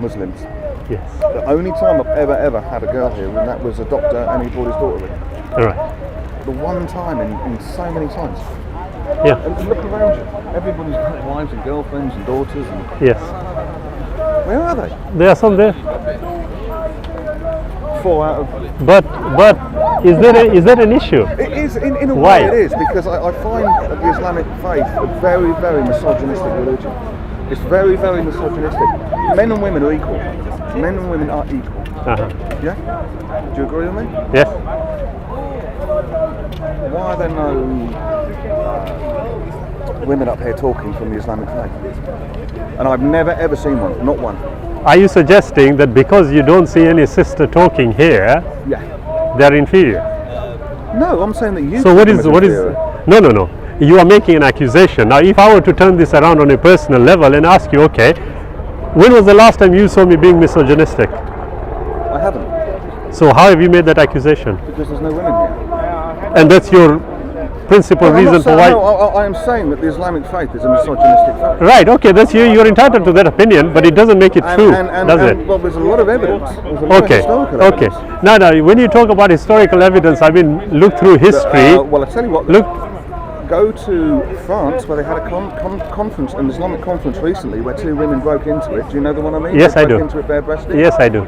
Muslims. Yes. The only time I've ever had a girl here, and that was a doctor, and he brought his daughter with. All right. The one time in so many times. Yeah. And look around you. Everybody's got wives and girlfriends and daughters. And Yes. where are they? There are some there. 4 out of. But is that an issue? It is in a Why? way. It is because I find the Islamic faith a very misogynistic religion. It's very misogynistic. Men and women are equal. Men and women are equal. Uh-huh. Yeah? Do you agree with me? Yes. Why are there no women up here talking from the Islamic faith? And I've never ever seen one, not one. Are you suggesting that because you don't see any sister talking here, Yeah. they're inferior? No, I'm saying that you. So what is? No. You are making an accusation. Now, if I were to turn this around on a personal level and ask you, okay, when was the last time you saw me being misogynistic? I haven't. So how have you made that accusation? Because there's no women here. And that's your principal reason for why? No, I am saying that the Islamic faith is a misogynistic faith. Right, okay, that's you. You're entitled to that opinion, but it doesn't make it true, does it? Well, there's a lot of evidence. There's a lot of historical evidence. Now, when you talk about historical evidence, I mean, look through history. Well, I tell you what. Look. Go to France, where they had a conference, an Islamic conference recently, where 2 women broke into it. Do you know the one I mean? Yes, I do. Broke into it bare-breasted. Yes, I do.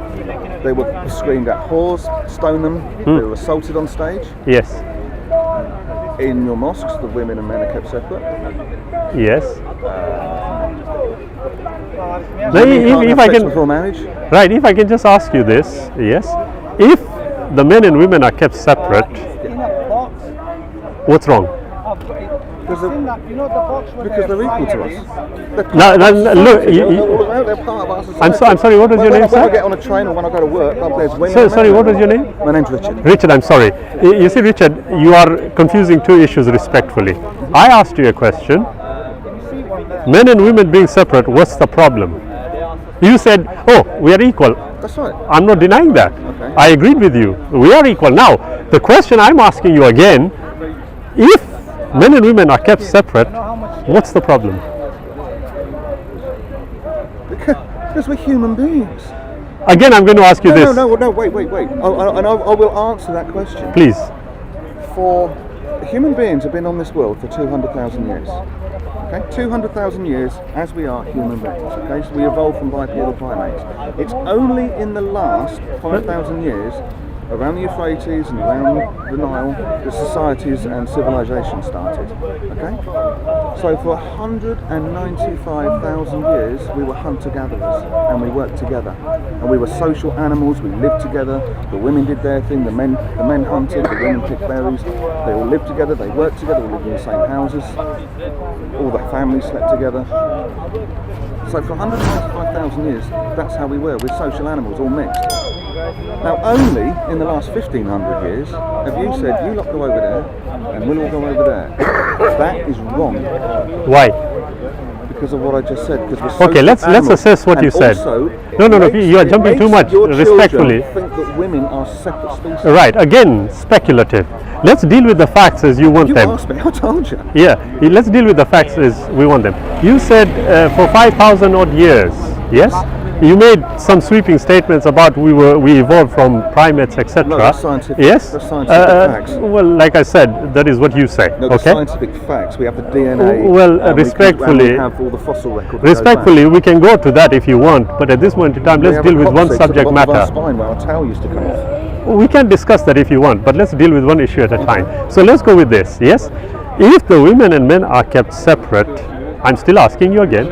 They were screamed at whores, stoned them. They were assaulted on stage. Yes. In your mosques, the women and men are kept separate. Yes. If I can before marriage. Right. If I can just ask you this, yes. If the men and women are kept separate, what's wrong? Because they're equal to us. Now, look. They're part of our society. I'm sorry. What was your name, when sir? I get on a train or when I go to work, there's women. Sorry. What was your name? My name's Richard. Richard, I'm sorry. You see, Richard, you are confusing 2 issues respectfully. I asked you a question. Men and women being separate, what's the problem? You said, oh, we are equal. That's right. I'm not denying that. Okay. I agreed with you. We are equal. Now, the question I'm asking you again, if men and women are kept separate, what's the problem? Because we're human beings. Again, I'm going to ask you this. No, wait. And I will answer that question. Please. For human beings have been on this world for 200,000 years. Okay, 200,000 years as we are human beings. Okay, so we evolved from bipedal primates. It's only in the last 5,000 years, around the Euphrates and around the Nile, that societies and civilization started. Okay, so for 195,000 years we were hunter-gatherers and we worked together, and we were social animals. We lived together. The women did their thing. The men hunted. The women picked berries. They all lived together. They worked together. We lived in the same houses. All the families slept together. So for 195,000 years, that's how we were. We're social animals, all mixed. Now, only in the last 1,500 years have you said, you lot go over there and we'll all go over there. That is wrong. Why? Because of what I just said. Because we're okay, let's assess what you said. No, you are jumping too much. Respectfully. Think that women are separate species. Right. Again, speculative. Let's deal with the facts as you want them. You asked me. I told you. Yeah. Let's deal with the facts as we want them. You said for 5,000 odd years. Yes. You made some sweeping statements about we evolved from primates, etc. No, that's scientific. Yes. That's scientific facts. Well, like I said, that is what you say. No, okay. Scientific facts. We have the DNA. Well, respectfully, we have all the fossil records. Respectfully, we can go to that if you want, but at this moment in time, let's deal with one subject matter. Our spine where our tail used to come off. We can discuss that if you want, but let's deal with one issue at a time. So let's go with this. Yes, if the women and men are kept separate, I'm still asking you again,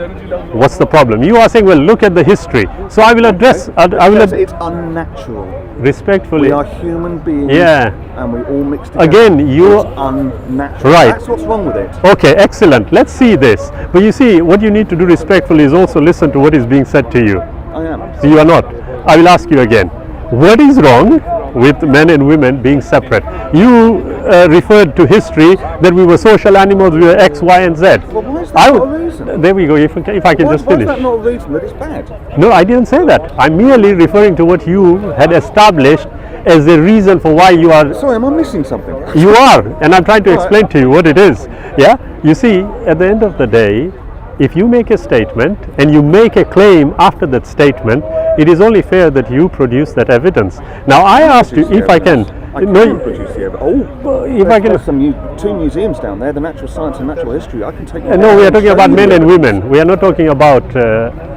what's the problem? You are saying, well, look at the history. So I will address. It's unnatural. Respectfully, we are human beings. Yeah. And we all mix together. Again, it's unnatural. Right. That's what's wrong with it. Okay, excellent. Let's see this. But you see, what you need to do respectfully is also listen to what is being said to you. I am. So you are not. I will ask you again. What is wrong with men and women being separate? You referred to history that we were social animals, we were X, Y, and Z. Well, why is that not a reason? There we go, if I can just finish. Why is that not a reason that it's bad? No, I didn't say that. I'm merely referring to what you had established as the reason for why you are... Sorry, am I missing something? You are, and I'm trying to explain to you what it is. Yeah? You see, at the end of the day, if you make a statement and you make a claim after that statement, it is only fair that you produce that evidence. Now I asked you if I can. I can produce the evidence. If I can. There's two museums down there, the natural science and natural history. I can take. No, we are talking about men and women. We are not talking about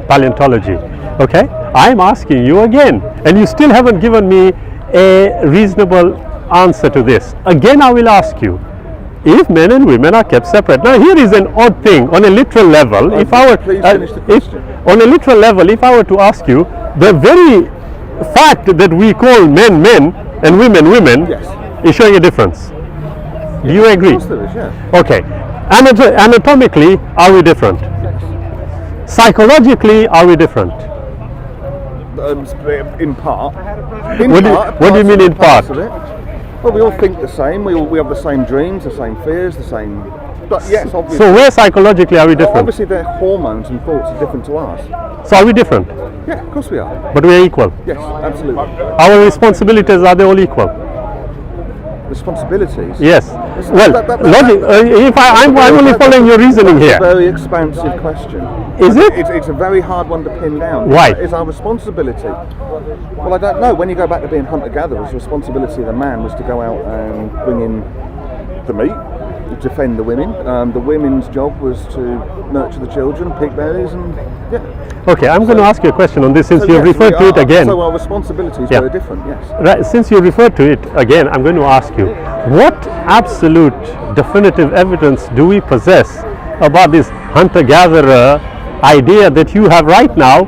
paleontology. Okay? I'm asking you again, and you still haven't given me a reasonable answer to this. Again, I will ask you. If men and women are kept separate. Now here is an odd thing. On a literal level, if I were on a literal level, if I were to ask you, the very fact that we call men men and women women is showing a difference. Do you agree? Of course there is, yeah. Okay. Anatomically, are we different? Psychologically, are we different? In part. What do you mean in part? Well, we all think the same. We have the same dreams, the same fears, the same. But yes, obviously. So where psychologically are we different? Obviously, their hormones and thoughts are different to ours. So are we different? Yeah, of course we are. But we are equal. Yes, absolutely. Our responsibilities, are they all equal? Responsibilities. Yes. Well, I'm only following your reasoning here. It's a very expansive question. Is it? It's a very hard one to pin down. Why? Is our responsibility? Well, I don't know. When you go back to being hunter-gatherers, the responsibility of the man was to go out and bring in the meat, defend the women. The women's job was to nurture the children, pick berries, and Okay, I'm going to ask you a question on this since you referred to it again. So our responsibilities are very different, yes. Right, since you referred to it again, I'm going to ask you, what absolute definitive evidence do we possess about this hunter-gatherer idea that you have right now?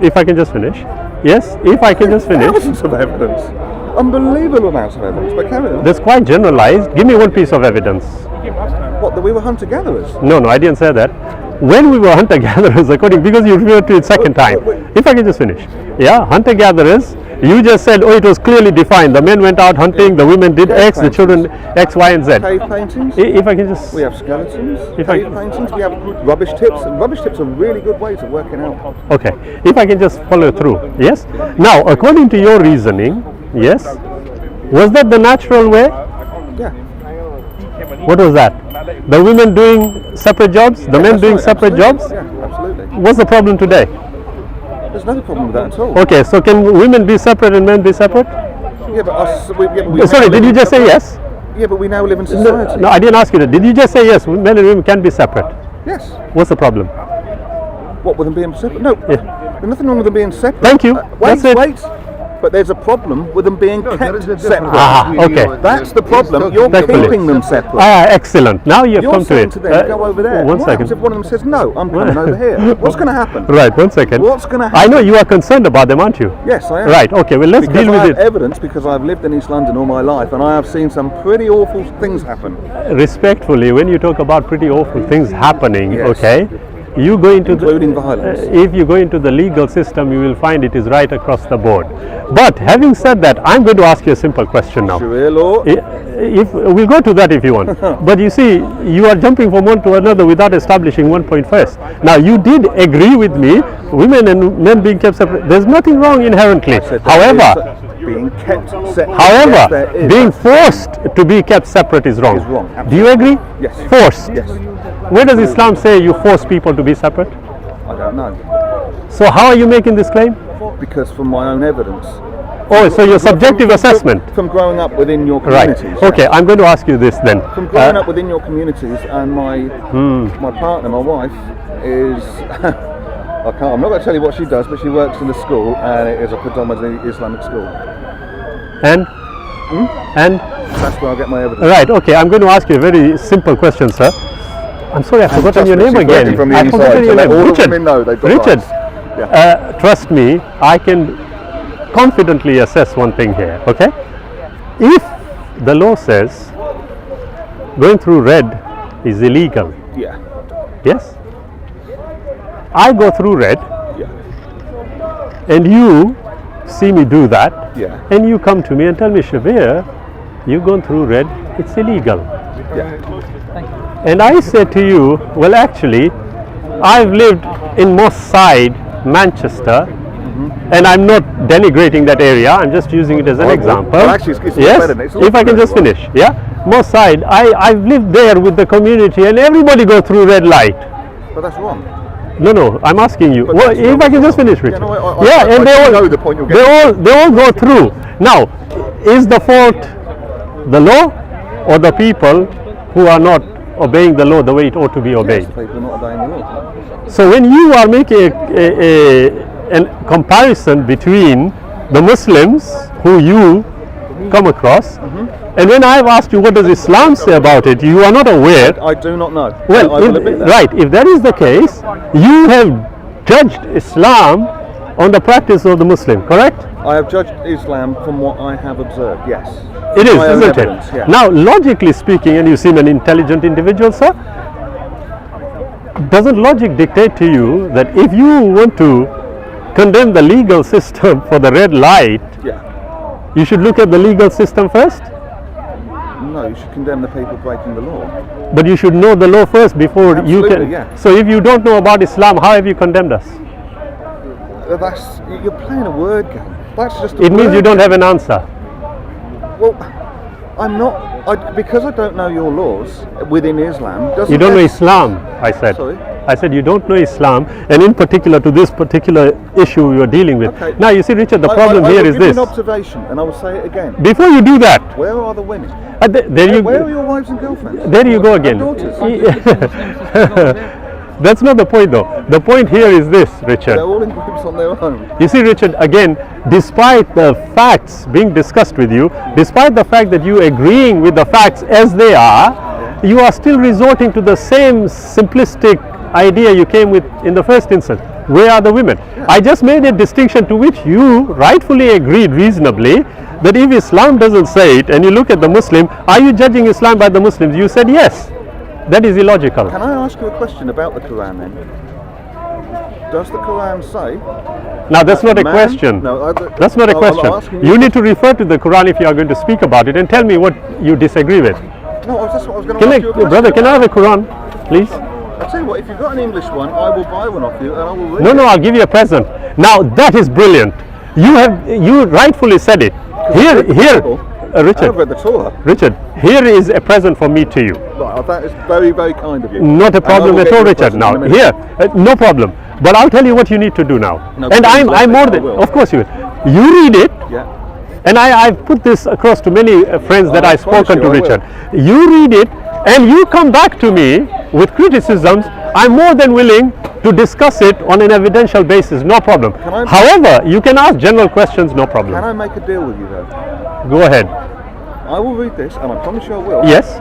If I can just finish. Yes, if I can just finish. Thousands of evidence. Unbelievable amounts of evidence, but carry on. That's quite generalized. Give me one piece of evidence. What, that we were hunter-gatherers? No, I didn't say that. When we were hunter-gatherers, because you referred to it second time. If I can just finish. Yeah, hunter-gatherers, you just said, it was clearly defined. The men went out hunting, the women did X, the children X, Y, and Z. Cave paintings. If I can just... We have skeletons, cave paintings, we have rubbish tips, and rubbish tips are really good ways of working out. Okay, if I can just follow through, yes? Now, according to your reasoning, yes, was that the natural way? Yeah. What was that? The women doing separate jobs, the men doing separate jobs? Yeah, absolutely. What's the problem today? There's no problem with that at all. Okay, so can women be separate and men be separate? Yeah, but Sorry, did you just say yes? Yeah, but we now live in society. No, I didn't ask you that. Did you just say yes, men and women can be separate? Yes. What's the problem? What, with them being separate? No, there's nothing wrong with them being separate. Thank you. Wait. But there's a problem with them being kept separate. Okay. That's the problem. You're keeping them separate. Excellent. Now you've come to it. To them, go over there. One second. If one of them says, no, I'm coming over here. What's going to happen? Right, 1 second. What's going to happen? I know you are concerned about them, aren't you? Yes, I am. Right, okay, well let's deal with it. I have evidence because I've lived in East London all my life and I have seen some pretty awful things happen. Respectfully, when you talk about pretty awful things happening, okay, you go into including violence. If you go into the legal system, you will find it is right across the board. But having said that, I'm going to ask you a simple question now. Sharia law. If we'll go to that if you want. But you see, you are jumping from one to another without establishing one point first. Now, you did agree with me, women and men being kept separate. There's nothing wrong inherently. However, being kept separate. However, being forced to be kept separate is wrong. Do you agree? Yes. Forced. Yes. Where does Islam say you force people to be separate? I don't know. So how are you making this claim? Because from my own evidence. Oh, so your subjective assessment. From growing up within your communities. Right. Okay, I'm going to ask you this then. From growing up within your communities, and my partner, my wife, is I'm not going to tell you what she does, but she works in a school, and it is a predominantly Islamic school. And? And? That's where I get my evidence. Right. Okay, I'm going to ask you a very simple question, sir. I'm sorry, I've forgotten your name again. I've forgotten your name. Richard. Yeah. Trust me, I can confidently assess one thing here, okay? If the law says going through red is illegal, yes? I go through red, and you see me do that, and you come to me and tell me, Shabir, you've gone through red, it's illegal. And I say to you, well actually, I've lived in Moss Side, Manchester, and I'm not denigrating that area, I'm just using it as an example. Well, actually, it's better, if I can just finish, Moss Side, I've lived there with the community and everybody go through red light. But that's wrong. No, I'm asking you. But Well, that's if not I can just wrong. finish, Richard. Yeah, no, and I know the point you're getting. they all go through. Now, is the fault the law or the people who are not obeying the law the way it ought to be obeyed? Yes, people are not obeying the law. So when you are making a comparison between the Muslims who you come across, and when I've asked you what does Islam say about it, you are not aware. I do not know. Well, I will admit that. right, if that is the case, you have judged Islam on the practice of the Muslim, correct? I have judged Islam from what I have observed, yes. It is, My own isn't evidence, it? yeah. Now, logically speaking, and you seem an intelligent individual, sir, doesn't logic dictate to you that if you want to condemn the legal system for the red light, Yeah. you should look at the legal system first? No, you should condemn the people breaking the law. But you should know the law first before you Absolutely, can. yeah. So if you don't know about Islam, how have you condemned us? You're playing a word game. That's just a It means word you don't game. have an answer. Well, I'm not, because I don't know your laws within Islam, doesn't You don't know that- Islam, I said. Sorry? I said you don't know Islam, and in particular to this particular issue you are dealing with. Okay. Now you see, Richard, the problem I here will is give you this. an observation, and I will say it again. Before you do that, Where are the women? there you Where are your wives and girlfriends? there you go again. And daughters? That's not the point, though. The point here is this, Richard. They're all in groups on their own. You see, Richard, again, despite the facts being discussed with you, despite the fact that you agreeing with the facts as they are, you are still resorting to the same simplistic idea you came with in the first instance. Where are the women? I just made a distinction to which you rightfully agreed reasonably, that if Islam doesn't say it and you look at the Muslim, are you judging Islam by the Muslims? You said yes. That is illogical. Can I ask you a question about the Quran then? Does the Quran say? Now that's not a man- question. No, That's not a I'm question. asking You need to refer to the Quran if you are going to speak about it and tell me what you disagree with. No, that's what I was going to ask you a question. Brother, can I have a Quran, please? I'll tell you what, if you've got an English one, I will buy one off you and I will read No, it. I'll give you a present. Now that is brilliant. You rightfully said it. Here, Richard, I've read the Torah. Richard, here is a present from me to you. Right, that is very, very kind of you. Not a And I problem will at get all, you a Richard. present in a Now, minute. here, no problem. But I'll tell you what you need to do now. No, And please, I'm more I than, will. of course you will. You read it. Yeah. And I've put this across to many friends that I I've promise spoken to, you I Richard. You read it and you come back to me with criticisms. I'm more than willing to discuss it on an evidential basis, no problem. I- However, you can ask general questions, no Can problem. I make a deal with you though? Go ahead. I will read this, and I promise you I will. Yes,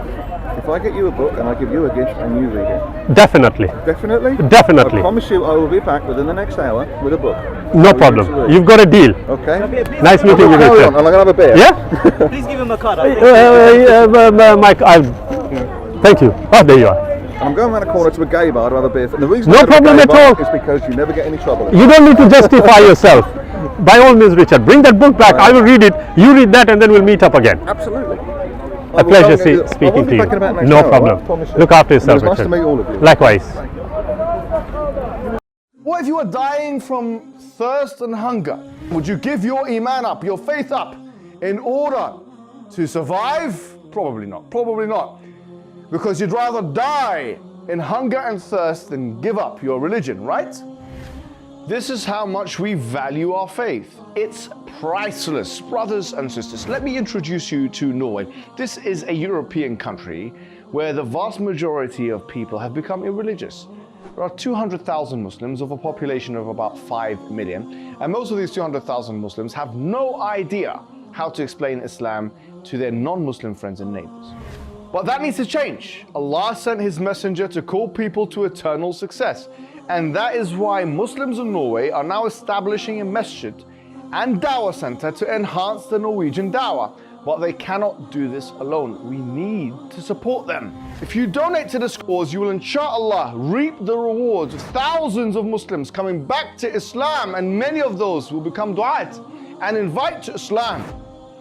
If I get you a book and I give you a gift and you read it. definitely. Definitely? Definitely. I promise you I will be back within the next hour with a book. No For you to problem. read. You've got a deal. Okay? Nice meeting you, Carry Richard. on, and I'm going to have a beer. Yeah? Please give him a card. Mike, thank you. Oh, there you are. And I'm going around a corner to a gay bar to have a beer. And the reason No I go to a problem gay at bar all. is because you never get any trouble. You don't need to justify yourself. By all means, Richard, bring that book back. I will read it. You read that, and then we'll meet up again. Absolutely. A pleasure speaking to you. No problem. Look after yourself, It was nice Richard. to meet all of you. Likewise. What if you were dying from thirst and hunger? Would you give your iman up, your faith up, in order to survive? Probably not. Probably not. Because you'd rather die in hunger and thirst than give up your religion, right? This is how much we value our faith. It's priceless. Brothers and sisters, let me introduce you to Norway. This is a European country where the vast majority of people have become irreligious. There are 200,000 Muslims of a population of about 5 million, and most of these 200,000 Muslims have no idea how to explain Islam to their non-Muslim friends and neighbors. But that needs to change. Allah sent His messenger to call people to eternal success. And that is why Muslims in Norway are now establishing a masjid and Dawah center to enhance the Norwegian Dawah. But they cannot do this alone. We need to support them. If you donate to this cause, you will inshallah reap the rewards of thousands of Muslims coming back to Islam, and many of those will become du'at and invite to Islam.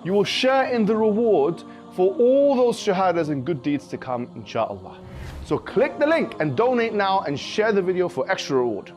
You will share in the reward for all those shahadas and good deeds to come, inshallah. So click the link and donate now and share the video for extra reward.